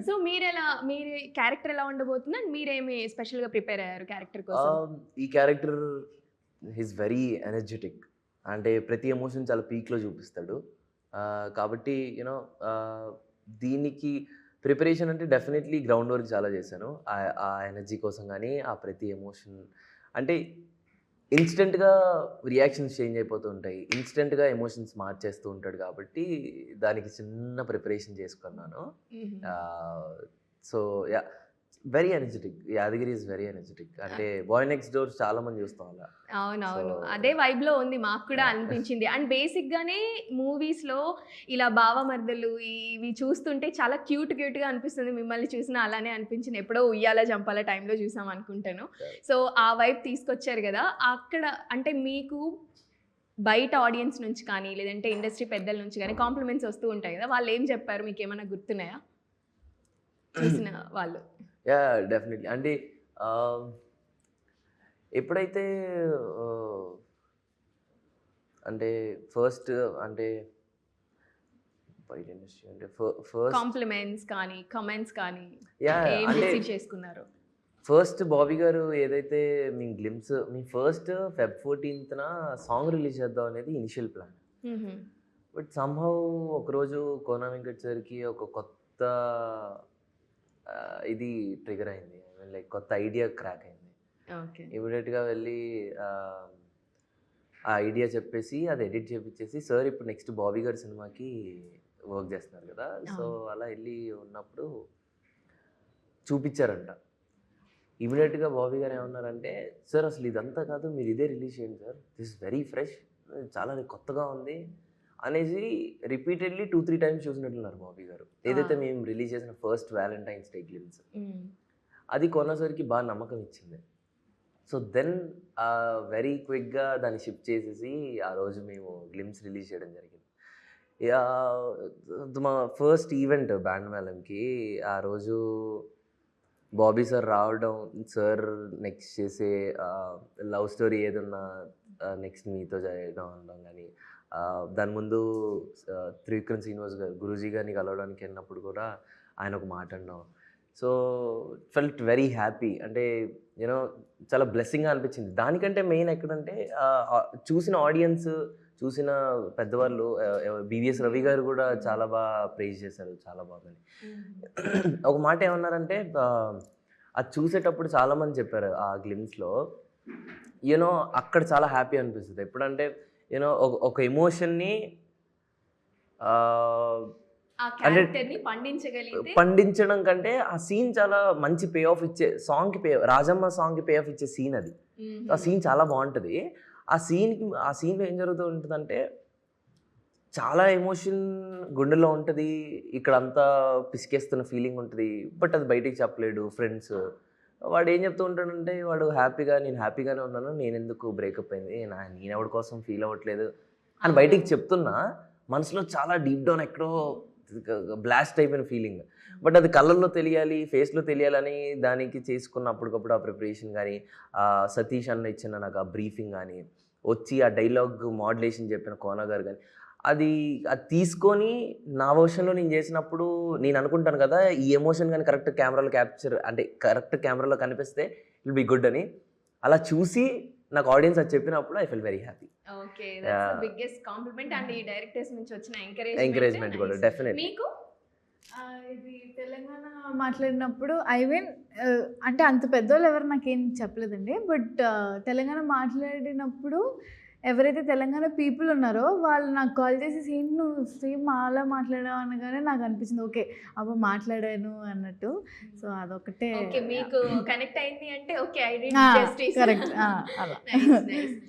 So మీరు character ఎలా ఉండబోతుంది అండ్ మీరేమి స్పెషల్గా ప్రిపేర్ అయ్యారు క్యారెక్టర్ కోసం? ఈ క్యారెక్టర్ ఈజ్ వెరీ ఎనర్జెటిక్. అంటే ప్రతి ఎమోషన్ చాలా పీక్లో చూపిస్తాడు. కాబట్టి యూనో దీనికి ప్రిపరేషన్ అంటే డెఫినెట్లీ గ్రౌండ్ వర్క్ చాలా చేశాను. ఆ ఎనర్జీ కోసం కానీ ఆ ప్రతి ఎమోషన్ అంటే ఇన్స్టెంట్గా రియాక్షన్స్ చేంజ్ అయిపోతూ ఉంటాయి. ఇన్స్టెంట్గా ఎమోషన్స్ మార్చేస్తూ ఉంటాడు కాబట్టి దానికి చిన్న ప్రిపరేషన్ చేసుకున్నాను. So yeah, very energetic. Yadagiri is very energetic. అంటే బాయ్ నెక్స్ట్ డోర్ చాలా మంది చూస్తాం అలా. అవునవును, అదే వైబ్ లో ఉంది, మాకు కూడా అనిపించింది. అండ్ బేసిక్ గానే మూవీస్ లో ఇలా బావమర్దలు ఇవి చూస్తుంటే చాలా క్యూట్ గా అనిపిస్తుంది. మిమ్మల్ని చూసినా అలానే అనిపించింది. ఎప్పుడో ఉయ్యాల జంపాల టైంలో చూసాం అనుకుంటాను. సో ఆ వైబ్ తీసుకొచ్చారు కదా, అక్కడ అంటే మీకు బయట ఆడియన్స్ నుంచి కానీ లేదంటే ఇండస్ట్రీ పెద్దల నుంచి కానీ కాంప్లిమెంట్స్ వస్తూ ఉంటాయి కదా, వాళ్ళు ఏం చెప్పారు, మీకు ఏమైనా గుర్తున్నాయా చూసిన వాళ్ళు? Yeah, definitely. అంటే ఎప్పుడైతే అంటే ఫస్ట్ అంటే బయట ఇండస్ట్రీ అంటే ఫస్ట్ కాంప్లిమెంట్స్ కానీ కమెంట్స్ కానీ యా, ఏం అంటే రిసీవ్ చేసుకున్నారు? ఫస్ట్ బాబీ గారు ఏదైతే మీ గ్లిమ్స్ మీ first Feb 14th song release చేద్దాం అనేది ఇనిషియల్ ప్లాన్. బట్ సంహౌ ఒకరోజు కోన వెంకట్ సార్కి ఒక కొత్త ఇది ట్రిగర్ అయింది. లైక్ కొత్త ఐడియా క్రాక్ అయింది. ఇమీడియట్గా వెళ్ళి ఆ ఐడియా చెప్పేసి అది ఎడిట్ చేపించేసి, సార్ ఇప్పుడు నెక్స్ట్ బాబీ గారి సినిమాకి వర్క్ చేస్తున్నారు కదా, సో అలా వెళ్ళి ఉన్నప్పుడు చూపించారంట. ఇమీడియట్గా బాబీ గారు ఏమన్నారంటే, సార్ అసలు ఇదంతా కాదు, మీరు ఇదే రిలీజ్ చేయండి సార్, దిస్ వెరీ ఫ్రెష్, చాలా కొత్తగా ఉంది అనేసి రిపీటెడ్లీ 2-3 times చూసినట్లున్నారు బాబీ గారు. ఏదైతే మేము రిలీజ్ చేసిన ఫస్ట్ వ్యాలంటైన్స్ డే గ్లిమ్స్, అది కొనసారికి బాగా నమ్మకం ఇచ్చింది. సో దెన్ వెరీ క్విక్గా దాన్ని షిఫ్ట్ చేసేసి ఆ రోజు మేము గ్లిమ్స్ రిలీజ్ చేయడం జరిగింది. మా ఫస్ట్ ఈవెంట్ బ్యాండ్ మేళంకి ఆ రోజు బాబీ సార్ రావడం, సార్ నెక్స్ట్ చేసే లవ్ స్టోరీ ఏదన్నా నెక్స్ట్ మీతో చేయడం అనడం కానీ, దాని ముందు త్రివిక్రమ్ శ్రీనివాస్ గారు గురూజీ గారిని కలవడానికి వెళ్ళినప్పుడు కూడా ఆయన ఒక మాట అన్నాం. So felt very happy. అంటే యూనో చాలా బ్లెస్సింగ్గా అనిపించింది. దానికంటే మెయిన్ ఎక్కడంటే చూసిన ఆడియన్స్, చూసిన పెద్దవాళ్ళు, బివిఎస్ రవి గారు కూడా చాలా బాగా ప్రైజ్ చేశారు, చాలా బాగుంది. ఒక మాట ఏమన్నారంటే, అది చూసేటప్పుడు చాలామంది చెప్పారు ఆ గ్లిమ్స్లో, యూనో అక్కడ చాలా హ్యాపీ అనిపిస్తుంది. ఎప్పుడంటే యూనో ఒక ఎమోషన్ని పండించడం కంటే ఆ సీన్ చాలా మంచి పే ఆఫ్ ఇచ్చే, రాజమ్మ సాంగ్కి పే ఆఫ్ ఇచ్చే సీన్ అది. ఆ సీన్ చాలా బాగుంటుంది. ఆ సీన్లో ఏం జరుగుతూ ఉంటుందంటే, చాలా ఎమోషన్ గుండెలో ఉంటుంది, ఇక్కడ అంతా పిసికేస్తున్న ఫీలింగ్ ఉంటుంది, బట్ అది బయటికి చెప్పలేడు. ఫ్రెండ్స్ వాడు ఏం చెప్తూ ఉంటాడంటే, వాడు నేను హ్యాపీగానే ఉన్నాను, నేను ఎందుకు బ్రేకప్ అయింది, నేను ఎవరి కోసం ఫీల్ అవ్వట్లేదు అని బయటికి చెప్తున్నా, మనసులో చాలా డీప్ డౌన్ ఎక్కడో బ్లాస్ట్ అయిపోయిన ఫీలింగ్. బట్ అది కళ్ళల్లో తెలియాలి, ఫేస్లో తెలియాలని దానికి చేసుకున్నప్పటికప్పుడు ఆ ప్రిపరేషన్ కానీ, సతీష్ అన్న ఇచ్చిన నాకు ఆ బ్రీఫింగ్ కానీ, వచ్చి ఆ డైలాగ్ మాడ్యులేషన్ చెప్పిన కోన గారు కానీ, అది తీసుకొని నా వర్షన్లో నేను చేసినప్పుడు నేను అనుకుంటాను కదా, ఈ ఎమోషన్ కానీ కరెక్ట్ కెమెరాలో క్యాప్చర్ అంటే కరెక్ట్ కెమెరాలో కనిపిస్తే ఇట్ బి గుడ్ అని. అలా చూసి నాకు ఆడియన్స్ అది చెప్పినప్పుడు I felt very happy. Okay, that's the biggest compliment. And ఈ డైరెక్టర్స్ నుంచి వచ్చిన ఎంకరేజ్మెంట్ కూడా డెఫినెట్లీ. మీకు ఇది తెలంగాణ మాట్లాడినప్పుడు అంటే అంత పెద్దోళ్ళు ఎవరు నాకేం చెప్పలేదండి, బట్ తెలంగాణ మాట్లాడినప్పుడు ఎవరైతే తెలంగాణ పీపుల్ ఉన్నారో వాళ్ళు నాకు కాల్ చేసి, సేమ్ నువ్వు సేమ్ అలా మాట్లాడావు అనగానే నాకు అనిపించింది, ఓకే అబ్బా మాట్లాడాను అన్నట్టు. సో అదొకటే మీకు కనెక్ట్ అయింది అంటే okay, I did justice. Correct అలా.